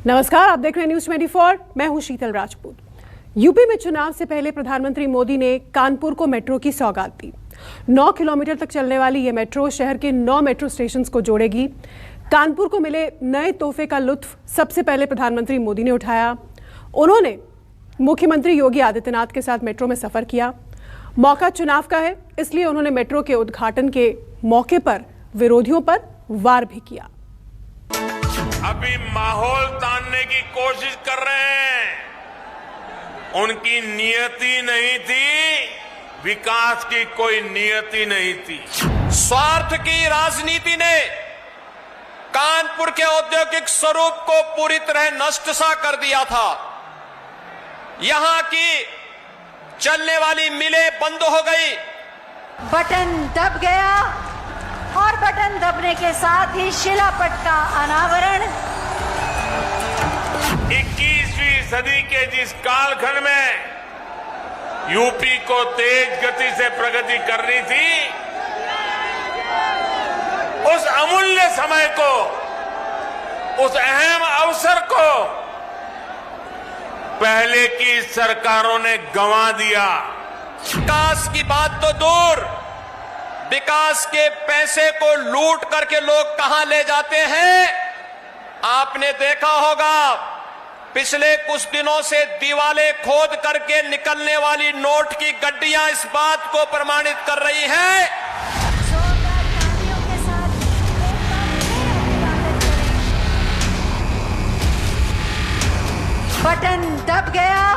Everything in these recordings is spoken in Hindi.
नमस्कार, आप देख रहे हैं न्यूज 24। मैं हूं शीतल राजपूत। यूपी में चुनाव से पहले प्रधानमंत्री मोदी ने कानपुर को मेट्रो की सौगात दी। 9 किलोमीटर तक चलने वाली ये मेट्रो शहर के 9 मेट्रो स्टेशन को जोड़ेगी। कानपुर को मिले नए तोहफे का लुत्फ सबसे पहले प्रधानमंत्री मोदी ने उठाया। उन्होंने मुख्यमंत्री योगी आदित्यनाथ के साथ मेट्रो में सफर किया। मौका चुनाव का है, इसलिए उन्होंने मेट्रो के उद्घाटन के मौके पर विरोधियों पर वार भी किया। अभी माहौल तानने की कोशिश कर रहे हैं। उनकी नियति नहीं थी, विकास की कोई नियति नहीं थी। स्वार्थ की राजनीति ने कानपुर के औद्योगिक स्वरूप को पूरी तरह नष्ट सा कर दिया था। यहां की चलने वाली मिलें बंद हो गई। बटन दब गया और बटन दबने के साथ ही शिलापट का अनावरण। 21वीं सदी के जिस कालखंड में यूपी को तेज गति से प्रगति करनी थी, उस अमूल्य समय को, उस अहम अवसर को पहले की सरकारों ने गंवा दिया। विकास की बात तो दूर, विकास के पैसे को लूट करके लोग कहां ले जाते हैं। आपने देखा होगा पिछले कुछ दिनों से दीवालें खोद करके निकलने वाली नोट की गड्डियां इस बात को प्रमाणित कर रही हैं। बटन दब गया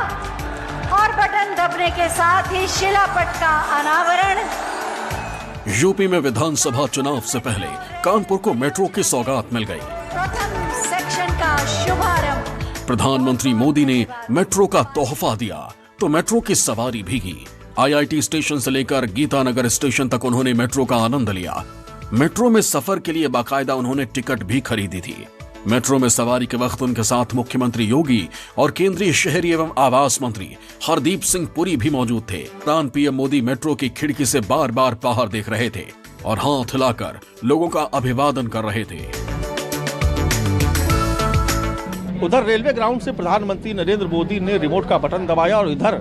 और बटन दबने के साथ ही शिलापट का अनावरण। यूपी में विधानसभा चुनाव से पहले कानपुर को मेट्रो की सौगात मिल गई। प्रथम सेक्शन का शुभारंभ। प्रधानमंत्री मोदी ने मेट्रो का तोहफा दिया तो मेट्रो की सवारी भी की। आईआईटी स्टेशन से लेकर गीतानगर स्टेशन तक उन्होंने मेट्रो का आनंद लिया। मेट्रो में सफर के लिए बाकायदा उन्होंने टिकट भी खरीदी थी। मेट्रो में सवारी के वक्त उनके साथ मुख्यमंत्री योगी और केंद्रीय शहरी एवं आवास मंत्री हरदीप सिंह पुरी भी मौजूद थे। पीएम मोदी मेट्रो की खिड़की से बार बार बाहर देख रहे थे और हाथ हिलाकर लोगों का अभिवादन कर रहे थे। उधर रेलवे ग्राउंड से प्रधानमंत्री नरेंद्र मोदी ने रिमोट का बटन दबाया और इधर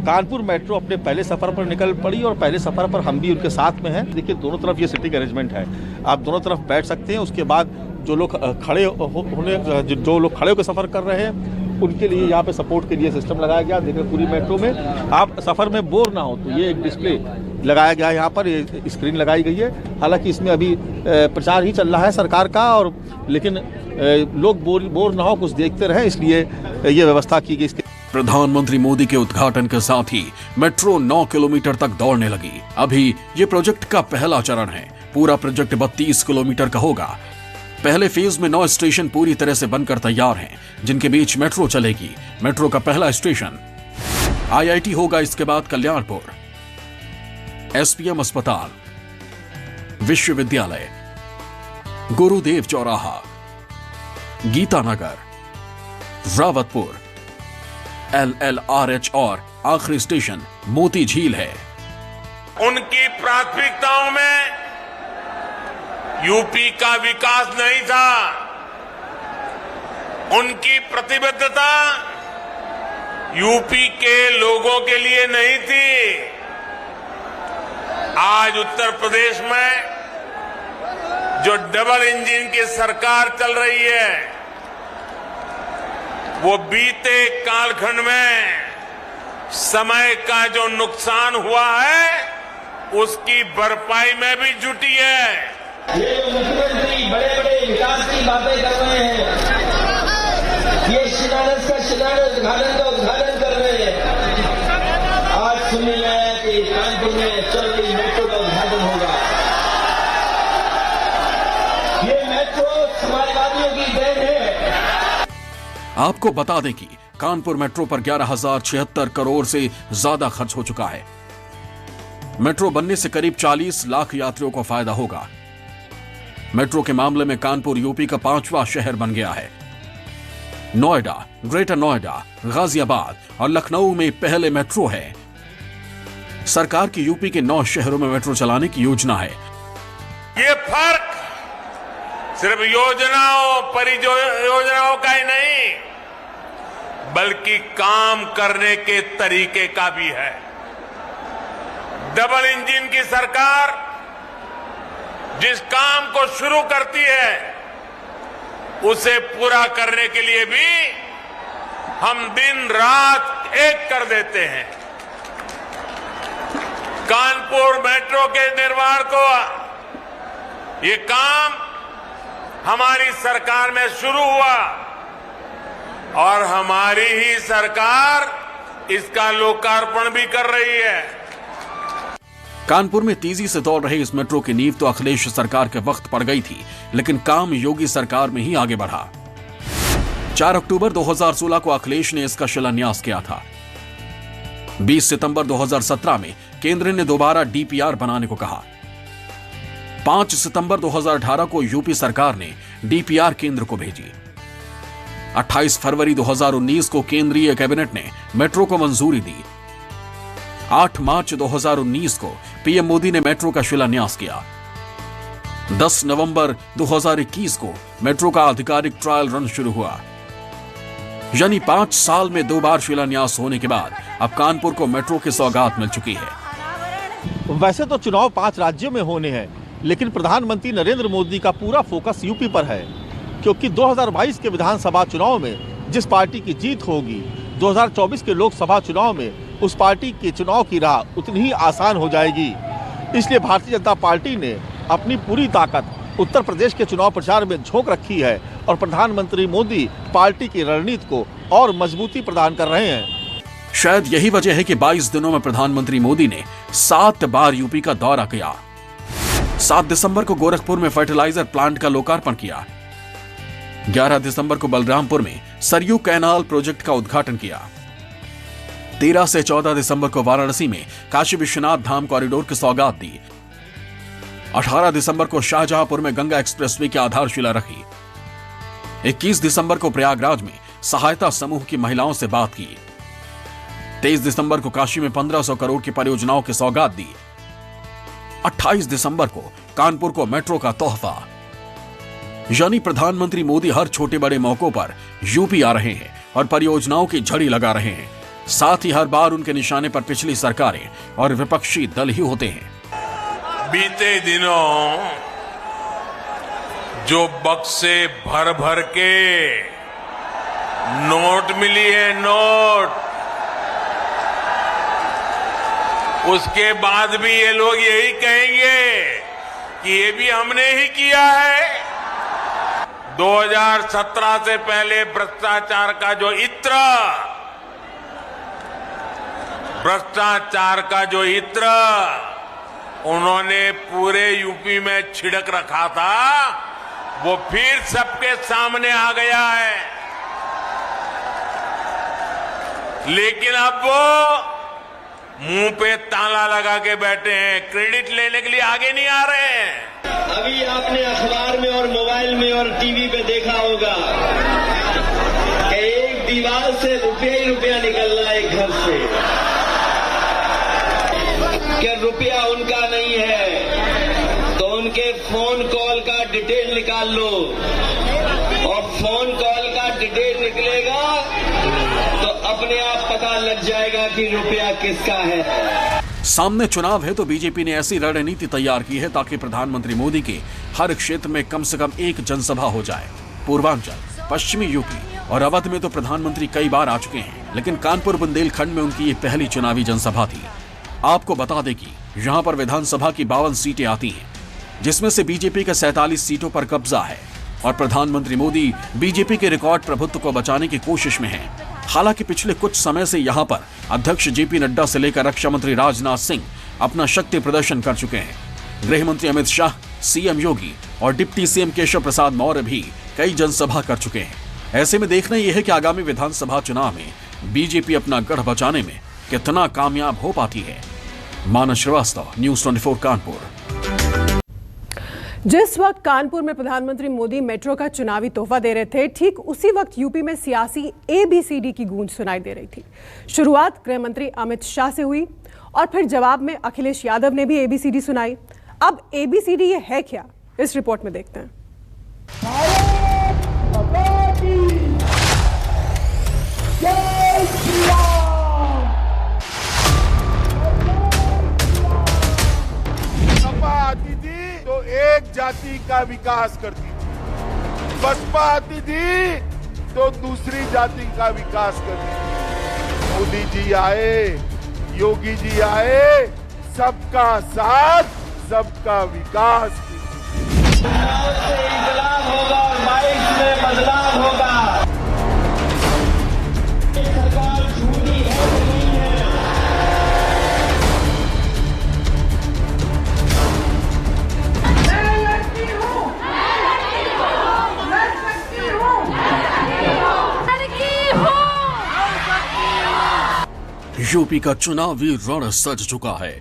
कानपुर मेट्रो अपने पहले सफर पर निकल पड़ी और पहले सफर पर हम भी उनके साथ में हैं। देखिए, दोनों तरफ ये सिटिंग अरेंजमेंट है, आप दोनों तरफ बैठ सकते हैं। उसके बाद जो लोग खड़े होकर सफर कर रहे हैं उनके लिए यहाँ पे सपोर्ट के लिए सिस्टम लगाया गया। देखिए, पूरी मेट्रो में आप सफर में बोर ना हो तो ये एक डिस्प्ले लगाया गया है, यहाँ पर ये स्क्रीन लगाई गई है। हालांकि इसमें अभी प्रचार ही चल रहा है सरकार का, और लेकिन लोग बोर ना हो, कुछ देखते रहे, इसलिए ये व्यवस्था की गई। प्रधानमंत्री मोदी के उद्घाटन के साथ ही मेट्रो 9 किलोमीटर तक दौड़ने लगी। अभी ये प्रोजेक्ट का पहला चरण है। पूरा प्रोजेक्ट 32 किलोमीटर का होगा। पहले फेज में 9 स्टेशन पूरी तरह से बनकर तैयार हैं, जिनके बीच मेट्रो चलेगी। मेट्रो का पहला स्टेशन आईआईटी होगा, इसके बाद कल्याणपुर, एसपीएम अस्पताल, विश्वविद्यालय, गुरुदेव चौराहा, गीतानगर, रावतपुर, एलएलआरएच और आखिरी स्टेशन मोती झील है। उनकी प्राथमिकताओं में यूपी का विकास नहीं था। उनकी प्रतिबद्धता यूपी के लोगों के लिए नहीं थी। आज उत्तर प्रदेश में जो डबल इंजन की सरकार चल रही है, वो बीते कालखंड में समय का जो नुकसान हुआ है उसकी भरपाई में भी जुटी है। ये मुख्यमंत्री बड़े बड़े विकास की बातें कर रहे हैं, ये शिलान्यास का शिलान्यास, उद्घाटन का उद्घाटन कर रहे हैं। आज सुन लिया है कि कानपुर में चल रही मेट्रो का उद्घाटन होगा। ये मेट्रो समाजवादियों की देन है। आपको बता दें कि कानपुर मेट्रो पर 11,076 करोड़ से ज्यादा खर्च हो चुका है। मेट्रो बनने से करीब 40 लाख यात्रियों को फायदा होगा। मेट्रो के मामले में कानपुर यूपी का 5वां शहर बन गया है। नोएडा, ग्रेटर नोएडा, गाजियाबाद और लखनऊ में पहले मेट्रो है। सरकार की यूपी के 9 शहरों में मेट्रो चलाने की योजना है। ये फर्क सिर्फ योजनाओं परियोजनाओं का ही नहीं, बल्कि काम करने के तरीके का भी है। डबल इंजन की सरकार जिस काम को शुरू करती है उसे पूरा करने के लिए भी हम दिन रात एक कर देते हैं। कानपुर मेट्रो के निर्माण को ये काम हमारी सरकार में शुरू हुआ और हमारी ही सरकार इसका लोकार्पण भी कर रही है। कानपुर में तेजी से दौड़ रहे इस मेट्रो की नींव तो अखिलेश सरकार के वक्त पड़ गई थी, लेकिन काम योगी सरकार में ही आगे बढ़ा। 4 अक्टूबर 2016 को अखिलेश ने इसका शिलान्यास किया था। 20 सितंबर 2017 में केंद्र ने दोबारा डीपीआर बनाने को कहा। 5 सितंबर 2018 को यूपी सरकार ने डीपीआर केंद्र को भेजी। 28 फरवरी 2019 को केंद्रीय कैबिनेट ने मेट्रो को मंजूरी दी। 8 मार्च 2019 को पीएम मोदी ने मेट्रो का शिलान्यास किया। 10 नवंबर 2021 को मेट्रो का आधिकारिक ट्रायल रन शुरू हुआ। यानी 5 साल में 2 बार शिलान्यास होने के बाद अब कानपुर को मेट्रो की सौगात मिल चुकी है। वैसे तो चुनाव 5 राज्यों में होने हैं, लेकिन प्रधानमंत्री नरेंद्र मोदी का पूरा फोकस यूपी पर है, क्योंकि 2022 के विधानसभा चुनाव में जिस पार्टी की जीत होगी, 2024 के लोकसभा चुनाव में उस पार्टी के चुनाव की राह उतनी ही आसान हो जाएगी। इसलिए भारतीय जनता पार्टी ने अपनी पूरी ताकत उत्तर प्रदेश के चुनाव प्रचार में झोंक रखी है और प्रधानमंत्री मोदी पार्टी की रणनीति को और मजबूती प्रदान कर रहे हैं। शायद यही वजह है कि 22 दिनों में प्रधानमंत्री मोदी ने 7 बार यूपी का दौरा किया। 7 दिसंबर को गोरखपुर में फर्टिलाइजर प्लांट का लोकार्पण किया। 11 दिसंबर को बलरामपुर में सरयू कैनाल प्रोजेक्ट का उद्घाटन किया। 13 से 14 दिसंबर को वाराणसी में काशी विश्वनाथ धाम कॉरिडोर की सौगात दी। 18 दिसंबर को शाहजहांपुर में गंगा एक्सप्रेसवे की आधारशिला रखी। 21 दिसंबर को प्रयागराज में सहायता समूह की महिलाओं से बात की। 23 दिसंबर को काशी में 1500 करोड़ की परियोजनाओं की सौगात दी। 28 दिसंबर को कानपुर को मेट्रो का तोहफा। यानी प्रधानमंत्री मोदी हर छोटे बड़े मौकों पर यूपी आ रहे हैं और परियोजनाओं की झड़ी लगा रहे हैं। साथ ही हर बार उनके निशाने पर पिछली सरकारें और विपक्षी दल ही होते हैं। बीते दिनों जो बक्से भर भर के नोट मिली है, नोट, उसके बाद भी ये लोग यही कहेंगे कि ये भी हमने ही किया है। 2017 से पहले भ्रष्टाचार का जो इत्र उन्होंने पूरे यूपी में छिड़क रखा था, वो फिर सबके सामने आ गया है। लेकिन अब वो मुंह पे ताला लगा के बैठे हैं, क्रेडिट लेने के लिए आगे नहीं आ रहे हैं। अभी आपने अखबार में और मोबाइल में और टीवी पे देखा होगा कि एक दीवार से रुपया ही रुपया निकल रहा है घर से, कि रुपया उनका नहीं है, तो उनके फोन कॉल का डिटेल निकाल लो और फोन कॉल का डिटेल निकलेगा तो अपने आप पता लग जाएगा कि रुपया किसका है। सामने चुनाव है तो बीजेपी ने ऐसी रणनीति तैयार की है ताकि प्रधानमंत्री मोदी के हर क्षेत्र में कम से कम एक जनसभा हो जाए। पूर्वांचल, पश्चिमी यूपी और अवध में तो प्रधानमंत्री कई बार आ चुके हैं, लेकिन कानपुर बुंदेलखंड में उनकी ये पहली चुनावी जनसभा थी। आपको बता दें कि यहाँ पर विधानसभा की 52 सीटें आती हैं, जिसमें से बीजेपी के 47 सीटों पर कब्जा है और प्रधानमंत्री मोदी बीजेपी के रिकॉर्ड प्रभुत्व को बचाने की कोशिश में हैं। हालांकि पिछले कुछ समय से यहाँ पर अध्यक्ष जेपी नड्डा से लेकर रक्षा मंत्री राजनाथ सिंह अपना शक्ति प्रदर्शन कर चुके हैं। गृह मंत्री अमित शाह, सीएम योगी और डिप्टी सीएम केशव प्रसाद मौर्य भी कई जनसभा कर चुके हैं। ऐसे में देखना यह है कि आगामी विधानसभा चुनाव में बीजेपी अपना गढ़ बचाने में कितना कामयाब हो पाती है। मानस श्रीवास्तव, न्यूज़ 24 कानपुर। जिस वक्त कानपुर में प्रधानमंत्री मोदी मेट्रो का चुनावी तोहफा दे रहे थे, ठीक उसी वक्त यूपी में सियासी ABCD की गूंज सुनाई दे रही थी। शुरुआत गृह मंत्री अमित शाह से हुई और फिर जवाब में अखिलेश यादव ने भी ABCD सुनाई। अब ABCD ये है क्या, इस रिपोर्ट में देखते हैं। सपा आती थी तो एक जाति का विकास करती थी, बसपा आती थी तो दूसरी जाति का विकास करती थी। मोदी जी आए, योगी जी आए, सबका साथ, सबका विकास। इंकलाब होगा, 22 में बदलाव होगा। सरकार झूठी है नहीं है। मैं लड़की हूँ, लड़ सकती हूँ, लड़की हूँ। यूपी का चुनावी रण सज चुका है।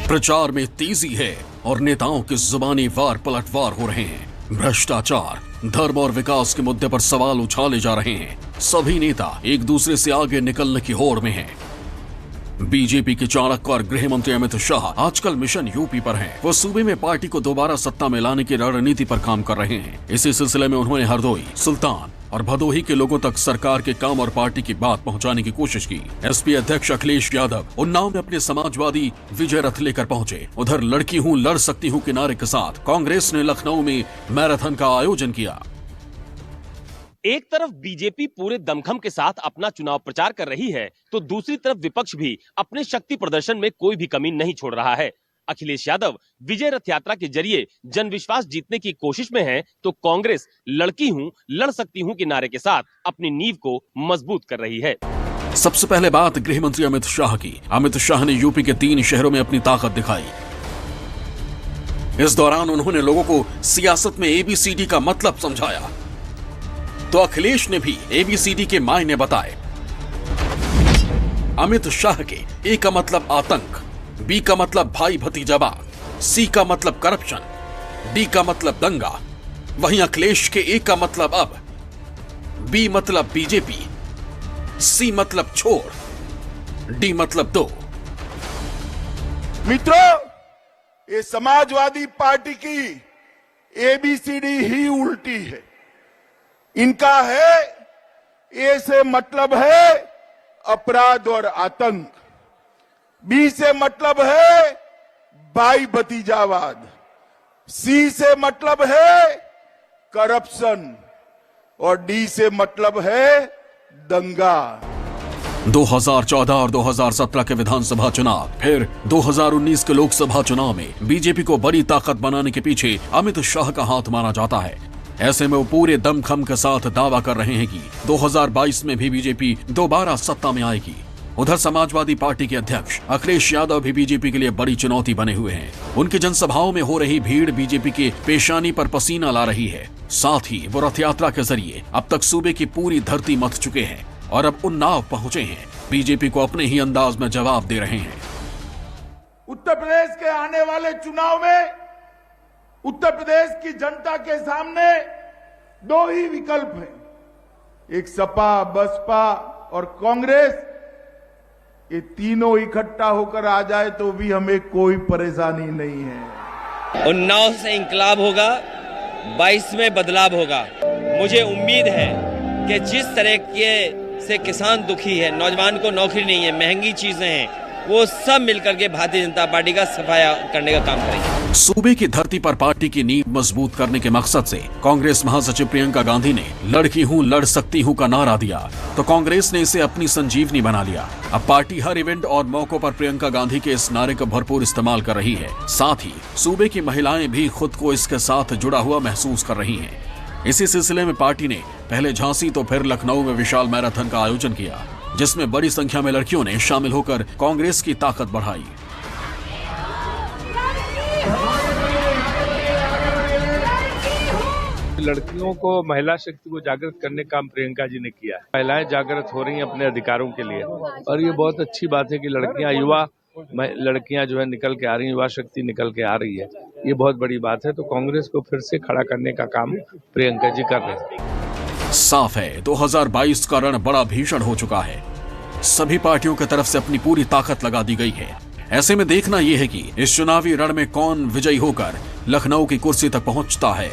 प्रचार में तेजी है और नेताओं के जुबानी वार पलटवार हो रहे हैं। भ्रष्टाचार, धर्म और विकास के मुद्दे पर सवाल उछाले जा रहे हैं। सभी नेता एक दूसरे से आगे निकलने की होड़ में हैं। बीजेपी के चाणक्य और गृह मंत्री अमित शाह आजकल मिशन यूपी पर हैं। वो सूबे में पार्टी को दोबारा सत्ता में लाने की रणनीति पर काम कर रहे हैं। इसी सिलसिले में उन्होंने हरदोई, सुल्तान और भदोही के लोगों तक सरकार के काम और पार्टी की बात पहुंचाने की कोशिश की। एसपी अध्यक्ष अखिलेश यादव उन्नाव में अपने समाजवादी विजय रथ लेकर पहुंचे। उधर लड़की हूं लड़ सकती हूं के नारे के साथ कांग्रेस ने लखनऊ में मैराथन का आयोजन किया। एक तरफ बीजेपी पूरे दमखम के साथ अपना चुनाव प्रचार कर रही है, तो दूसरी तरफ विपक्ष भी अपने शक्ति प्रदर्शन में कोई भी कमी नहीं छोड़ रहा है। अखिलेश यादव विजय रथ यात्रा के जरिए जन विश्वास जीतने की कोशिश में है, तो कांग्रेस लड़की हूं लड़ सकती हूं के नारे के साथ अपनी नींव को मजबूत कर रही है। सबसे पहले बात गृह मंत्री अमित शाह की। अमित शाह ने यूपी के 3 शहरों में अपनी ताकत दिखाई। इस दौरान उन्होंने लोगों को सियासत में ABCD का मतलब समझाया, तो अखिलेश ने भी ABCD के मायने बताए। अमित शाह के A का मतलब आतंक, B का मतलब भाई भतीजावाद, C का मतलब करप्शन, D का मतलब दंगा। वहीं अखिलेश के A का मतलब अब, B मतलब बीजेपी, C मतलब छोड़, D मतलब दो। मित्रों, ये समाजवादी पार्टी की ABCD ही उल्टी है। इनका है A से मतलब है अपराध और आतंक, B से मतलब है भाई भतीजावाद, C से मतलब है करप्शन और D से मतलब है दंगा। 2014 और 2017 के विधानसभा चुनाव, फिर 2019 के लोकसभा चुनाव में बीजेपी को बड़ी ताकत बनाने के पीछे अमित शाह का हाथ माना जाता है। ऐसे में वो पूरे दमखम के साथ दावा कर रहे हैं कि 2022 में भी बीजेपी दोबारा सत्ता में आएगी। उधर समाजवादी पार्टी के अध्यक्ष अखिलेश यादव भी बीजेपी के लिए बड़ी चुनौती बने हुए हैं। उनकी जनसभाओं में हो रही भीड़ बीजेपी के पेशानी पर पसीना ला रही है। साथ ही वो रथ यात्रा के जरिए अब तक सूबे की पूरी धरती मथ चुके हैं और अब उन्नाव पहुंचे हैं। बीजेपी को अपने ही अंदाज में जवाब दे रहे हैं। उत्तर प्रदेश के आने वाले चुनाव में उत्तर प्रदेश की जनता के सामने 2 ही विकल्प हैं, एक सपा, बसपा और कांग्रेस। ये तीनों इकट्ठा होकर आ जाए तो भी हमें कोई परेशानी नहीं है। उन्नाव से इंकलाब होगा, 22 में बदलाव होगा। मुझे उम्मीद है कि जिस तरह के से किसान दुखी है, नौजवान को नौकरी नहीं है, महंगी चीजें हैं, वो सब मिलकर के भारतीय जनता पार्टी का सफाया करने का काम करेंगे। सूबे की धरती पर पार्टी की नींव मजबूत करने के मकसद से कांग्रेस महासचिव प्रियंका गांधी ने लड़की हूं लड़ सकती हूं का नारा दिया, तो कांग्रेस ने इसे अपनी संजीवनी बना लिया। अब पार्टी हर इवेंट और मौकों पर प्रियंका गांधी के इस नारे का भरपूर इस्तेमाल कर रही है। साथ ही सूबे की महिलाएं भी खुद को इसके साथ जुड़ा हुआ महसूस कर रही है। इसी सिलसिले में पार्टी ने पहले झांसी तो फिर लखनऊ में विशाल मैराथन का आयोजन किया, जिसमें बड़ी संख्या में लड़कियों ने शामिल होकर कांग्रेस की ताकत बढ़ाई। लड़कियों को, महिला शक्ति को जागृत करने का काम प्रियंका जी ने किया है। महिलाएं जागृत हो रही हैं अपने अधिकारों के लिए, और ये बहुत अच्छी बात है कि लड़कियां जो है निकल के आ रही हैं, युवा शक्ति निकल के आ रही है। ये बहुत बड़ी बात है। तो कांग्रेस को फिर से खड़ा करने का काम प्रियंका जी कर रहे हैं। साफ है 2022 का रण बड़ा भीषण हो चुका है। सभी पार्टियों की तरफ से अपनी पूरी ताकत लगा दी गई है। ऐसे में देखना यह है कि इस चुनावी रण में कौन विजयी होकर लखनऊ की कुर्सी तक पहुंचता है।